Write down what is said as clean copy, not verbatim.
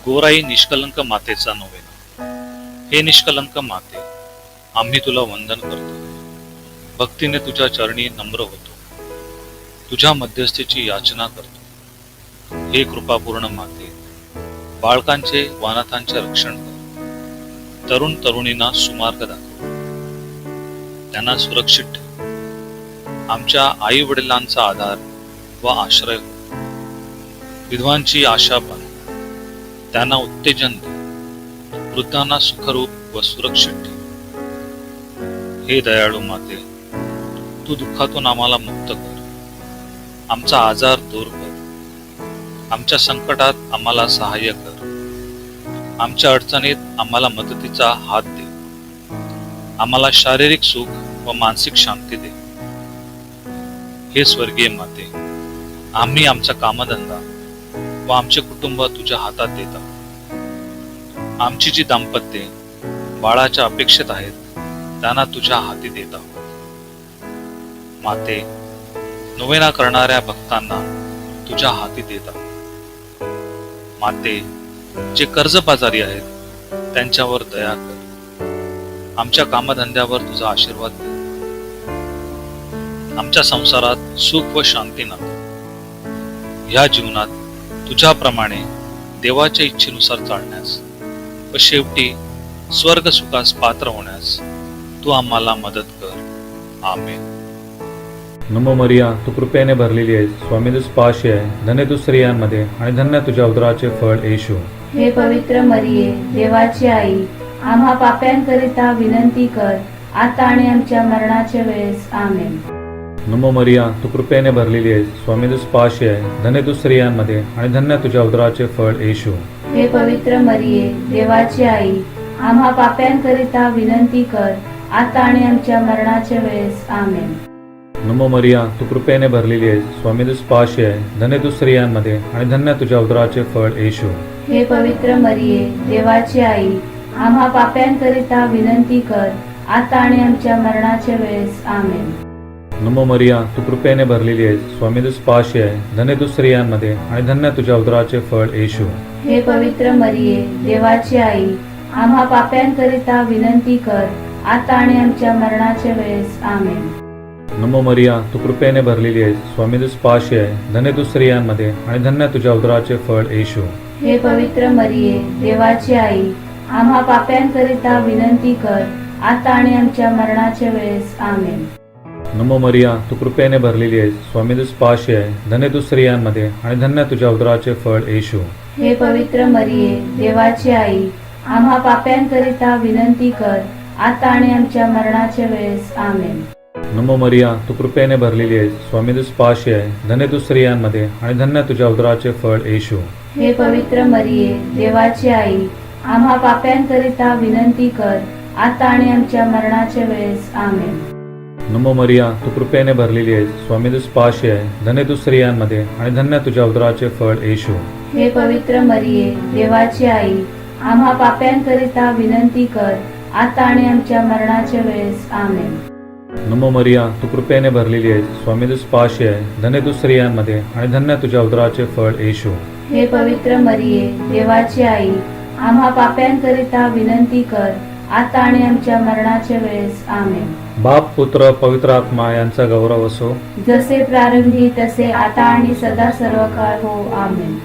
गोराई निष्कलंक मातेचा नोवेना. हे निष्कलंक माते, आम्ही तुला वंदन करतो. भक्तीने तुझ्या चरणी नम्र होतो. तुझ्या मध्यस्थीची याचना करतो. हे कृपापूर्ण माते, बाळकांचे वानाथांचे रक्षण कर. तरुण तरुणींना सुमार्ग दाखव. त्यांना सुरक्षित ठेव. आमच्या आई वडिलांचा आधार व आश्रय हो. विधवांची आशा बन. त्यांना उत्तेजन दे. वृद्धांना सुखरूप व सुरक्षित ठेव. हे दयाळू माते, तू दुःखातून आम्हाला मुक्त कर. आमचा आजार दूर कर. आमच्या संकटात आम्हाला सहाय्य कर. आमच्या अडचणीत आम्हाला मदतीचा हात दे. आम्हाला शारीरिक सुख व मानसिक शांती दे. हे स्वर्गीय माते, आम्ही आमचा कामधंदा व आमचे कुटुंब तुझ्या हातात देत आहोत. आमची जी दाम्पत्ये बाळाच्या अपेक्षेत आहेत त्यांना तुझ्या हाती देत आहोत. माते, नोवेना करणाऱ्या भक्तांना तुझ्या हाती देत आहोत. माते, जे कर्जबाजारी आहेत त्यांच्यावर दया कर. आमच्या कामधंद्यावर तुझा आशीर्वाद दे. आमच्या संसारात सुख व शांती नांद. ह्या जीवनात तुझ्याप्रमाणे देवाच्या इच्छेनुसार चालण्यास व शेवटी स्वर्ग सुखास पात्र होण्यास तू आम्हाला मदत कर. आमेन. नमो मरिया, तू कृपेने भरलेली आहेस, स्वामी तुझ पाशी आहे. धन्य तू स्त्रियांमध्ये आणि धन्य तुझ्या उदराचे फळ येशू. हे पवित्र मरिये, देवाची आई, आम्हा पाप्यांकरिता विनंती कर, आता आणि आमच्या मरणाच्या वेळेस. आमेन. नमो मरिया, तू कृपेने भरलेली आहेस, स्वामी तुझ पाशी आहे. धन्य तू स्त्रियांमध्ये आणि धन्य तुझ्या उदराचे फळ येशू. हे पवित्र मरिये, देवाची आई, आम्हा पाप्यांकरिता विनंती कर, आता आणि आमच्या मरणाच्या वेळेस. आमेन. नमो मरिया, तू कृपेने भरलेली आहेस, स्वामी तुझ पाशी आहे. धन्य तू स्त्रियांमध्ये आणि धन्य तुझ्या उदराचे फळ येशू. हे पवित्र मरिये, देवाची आई, आम्हा पाप्यांकरिता विनंती कर, आता आणि आमच्या मरणाच्या वेळेस. आमेन. नमो मरिया, तू कृपेने भरलेली आहेस, स्वामी तुझ पाशी आहे. धन्य तू स्त्रियांमध्ये आणि धन्य तुझ्या उदराचे फळ येशू. हे पवित्र मरिये, देवाची आई, आम्हा पाप्यांकरिता विनंती कर, आता आणि आमच्या मरणाच्या वेळेस. आमेन. नमो मरिया, तू कृपेने भरलेली आहेस, स्वामी तुझ पाशी आहे. धन्य तू स्त्रियांमध्ये आणि धन्य तुझ्या उदराचे फळ येशू. हे पवित्र मरिये, देवाची आई, आम्हा पाप्यांकरिता विनंती कर, आता आणि आमच्या मरणाच्या वेळेस. आमेन. नमो मरिया, तू कृपेने भरलेली आहेस, स्वामी तुझ पाशी आहे. धन्य तू स्त्रियांमध्ये आणि धन्य तुझ्या उदराचे फळ येशू. हे पवित्र मरिये, देवाची आई, आम्हा पाप्यांकरिता विनंती कर, आता आणि आमच्या मरणाच्या वेळेस. आमेन. नमो मरिया, तू कृपेने भरलेली आहेस, स्वामी तुझ पाशी आहे. धन्य तू स्त्रियांमध्ये आणि धन्य तुझ्या उदराचे फळ येशू. हे पवित्र मरिये, देवाची आई, आम्हा पाप्यांकरिता विनंती कर, आता आणि आमच्या मरणाच्या वेळेस. आमेन. नमो मरिया, तू कृपेने भरलेली आहेस, स्वामी तुझ पाशी आहे. धन्य तू स्त्रियांमध्ये आणि धन्य तुझ्या उदराचे फळ येशू. हे पवित्र मरिये, देवाची आई, आम्हा पाप्यांकरिता विनंती कर, आता आणि आमच्या मरणाच्या वेळेस. आमेन. नमो मरिया, तू कृपेने भरलेली आहेस, स्वामी तुझ पाशी आहे. धन्य तू स्त्रियांमध्ये आणि धन्य तुझ्या उदराचे फळ येशू. हे पवित्र मरिये, देवाची आई, आम्हा पाप्यांकरिता विनंती कर, आता आणि आमच्या मरणाच्या वेळेस. आमेन. बाप, पुत्र, पवित्र आत्मा यांचा गौरव असो. जसे प्रारंभी तसे आता आणि सदा सर्वकाळ हो. आमेन.